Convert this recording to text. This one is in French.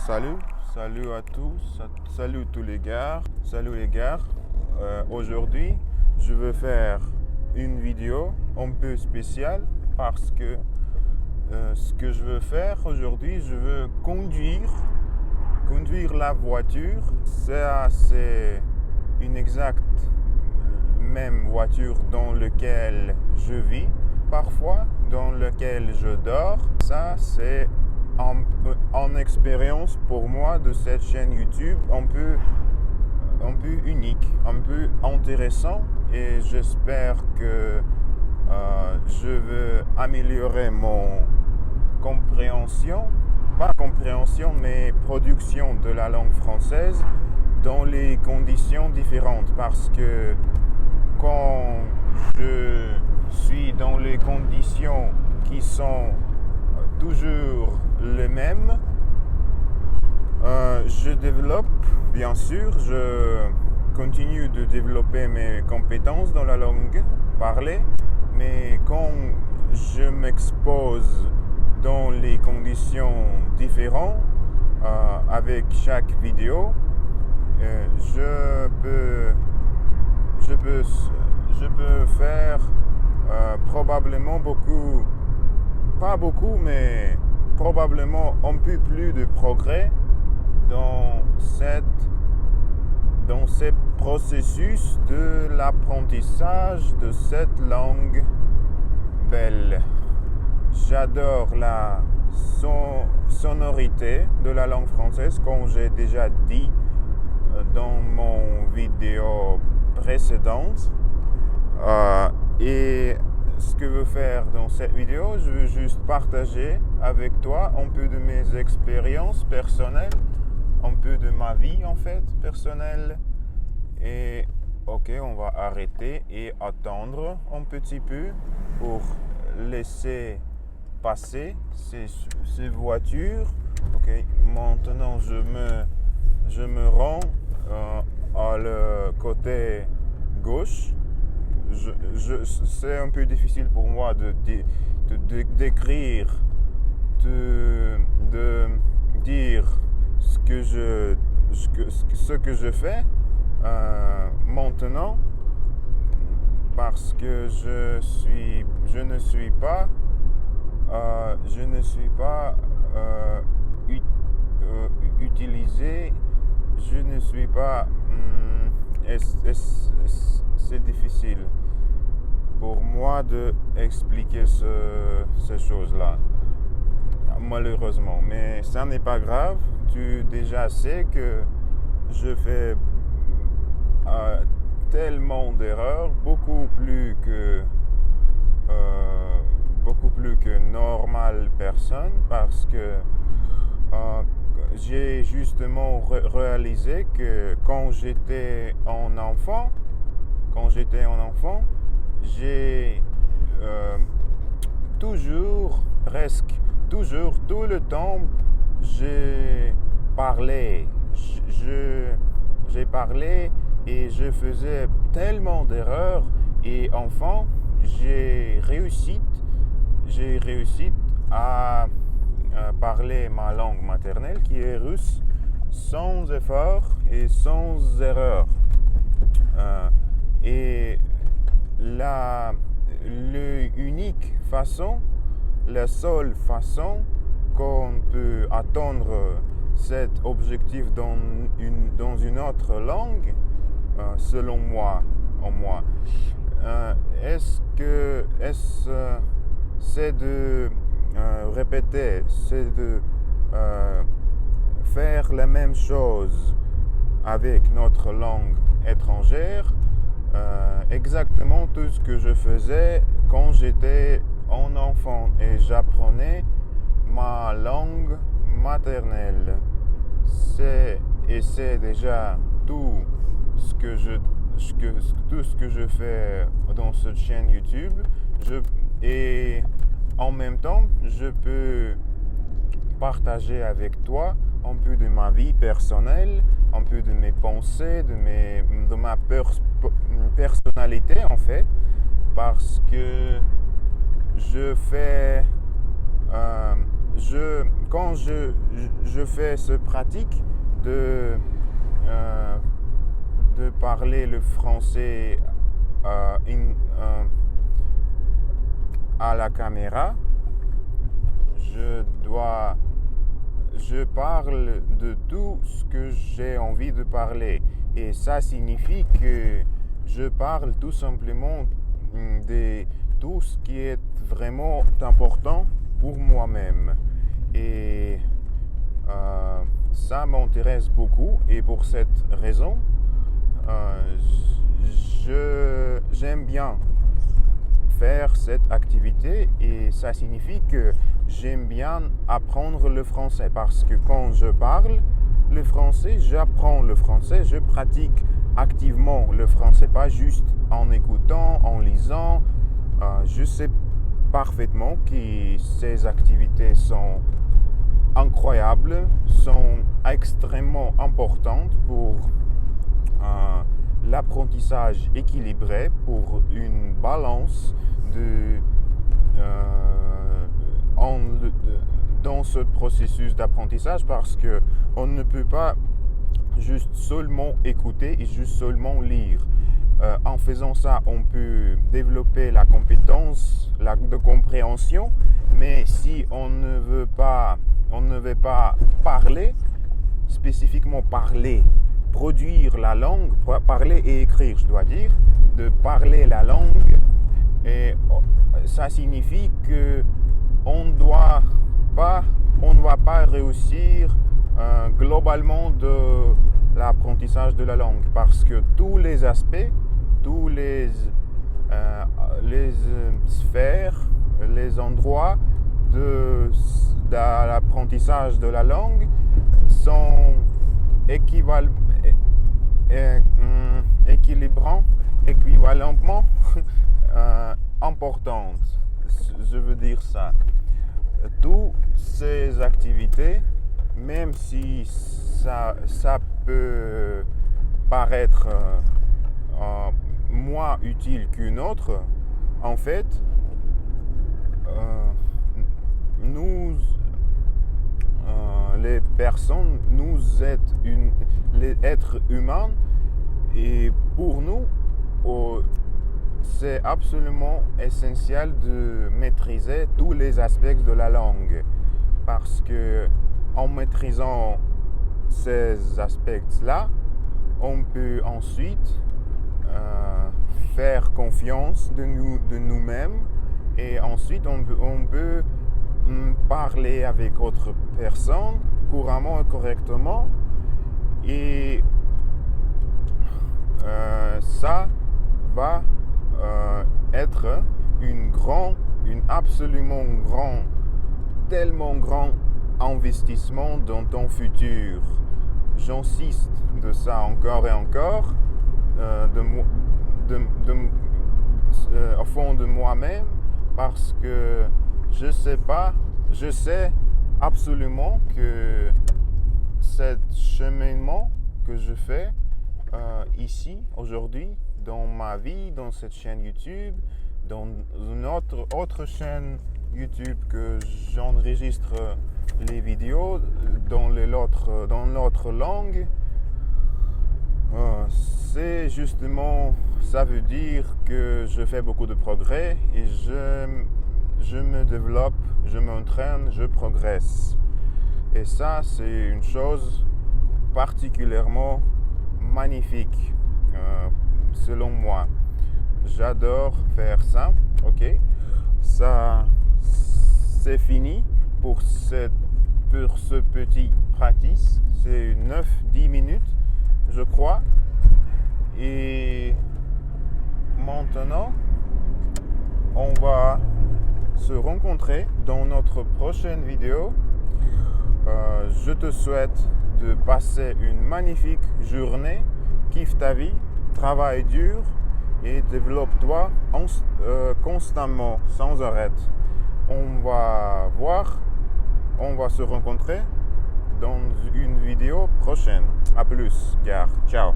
Salut à tous, salut tous les gars, aujourd'hui, je veux faire une vidéo un peu spéciale parce que ce que je veux faire aujourd'hui, je veux conduire la voiture. C'est une exacte même voiture dans laquelle je vis, parfois dans laquelle je dors. Ça, c'est en expérience pour moi de cette chaîne YouTube un peu unique, un peu intéressant, et j'espère que je veux améliorer mon mais production de la langue française dans les conditions différentes, parce que quand je suis dans les conditions qui sont toujours les mêmes, je développe, bien sûr, je continue de développer mes compétences dans la langue parlée, mais quand je m'expose dans les conditions différentes avec chaque vidéo, je peux faire probablement pas beaucoup, mais probablement un peu plus de progrès dans ce processus de l'apprentissage de cette langue belle. J'adore la sonorité de la langue française, comme j'ai déjà dit dans mon vidéo précédente. Et ce que je veux faire dans cette vidéo, je veux juste partager avec toi un peu de mes expériences personnelles, un peu de ma vie en fait personnelle. Et ok, on va arrêter et attendre un petit peu pour laisser passer ces voitures. Ok, maintenant je me rends à le côté gauche. C'est un peu difficile pour moi de décrire, de dire ce que je fais maintenant, parce que je ne suis pas utilisé, je ne suis pas c'est difficile pour moi de expliquer ces choses-là, malheureusement, mais ça n'est pas grave. Tu déjà sais que je fais tellement d'erreurs, beaucoup plus que normale personne, parce que j'ai justement réalisé que quand j'étais un enfant, j'ai presque toujours, tout le temps, j'ai parlé et je faisais tellement d'erreurs, et enfin j'ai réussi à parler ma langue maternelle, qui est russe, sans effort et sans erreur. Et la seule façon qu'on peut atteindre cet objectif dans une autre langue, selon moi, c'est de répéter, c'est de faire la même chose avec notre langue étrangère, exactement tout ce que je faisais quand j'étais un enfant et j'apprenais ma langue maternelle. C'est déjà tout ce que je fais dans cette chaîne YouTube. Et en même temps, je peux partager avec toi un peu de ma vie personnelle, un peu de mes pensées, de ma personnalité en fait, parce que quand je fais ce pratique de parler le français à la caméra, je parle de tout ce que j'ai envie de parler. Et ça signifie que je parle tout simplement de tout ce qui est vraiment important pour moi-même. Et ça m'intéresse beaucoup. Et pour cette raison, j'aime bien faire cette activité, et ça signifie que j'aime bien apprendre le français, parce que quand je parle le français, j'apprends le français, je pratique activement le français, pas juste en écoutant, en lisant. Je sais parfaitement que ces activités sont incroyables, sont extrêmement importantes pour l'apprentissage équilibré, pour une balance dans ce processus d'apprentissage, parce que on ne peut pas juste seulement écouter et juste seulement lire. En faisant ça, on peut développer la compétence de compréhension, mais si on ne veut pas parler, spécifiquement parler, produire la langue, parler et écrire, je dois dire, de parler la langue, et ça signifie que on ne va pas réussir globalement de l'apprentissage de la langue, parce que tous les aspects, tous les sphères, les endroits de l'apprentissage de la langue sont équivalemment importantes. Je veux dire ça. Toutes ces activités, même si ça peut paraître moins utile qu'une autre, en fait, nous, les personnes, nous êtes les êtres humains, et pour nous, c'est absolument essentiel de maîtriser tous les aspects de la langue, parce que en maîtrisant ces aspects-là, on peut ensuite faire confiance de nous-mêmes, et ensuite on peut parler avec d'autres personnes couramment et correctement, et ça va être tellement grand investissement dans ton futur. J'insiste de ça encore et encore, au fond de moi-même, parce que je sais absolument que ce cheminement que je fais ici, aujourd'hui, dans ma vie, dans cette chaîne YouTube, dans une autre chaîne YouTube que j'enregistre les vidéos dans l'autre langue, c'est justement, ça veut dire que je fais beaucoup de progrès, et je me développe, je m'entraîne, je progresse. Et ça, c'est une chose particulièrement magnifique, selon moi. J'adore faire ça. Ok, ça, c'est fini pour ce petit practice. C'est 9-10 minutes, je crois. Et maintenant, on va se rencontrer dans notre prochaine vidéo. Je te souhaite de passer une magnifique journée. Kiffe ta vie, travaille dur et développe-toi constamment, sans arrêt. On va se rencontrer dans une vidéo prochaine. À plus, gars. Ciao.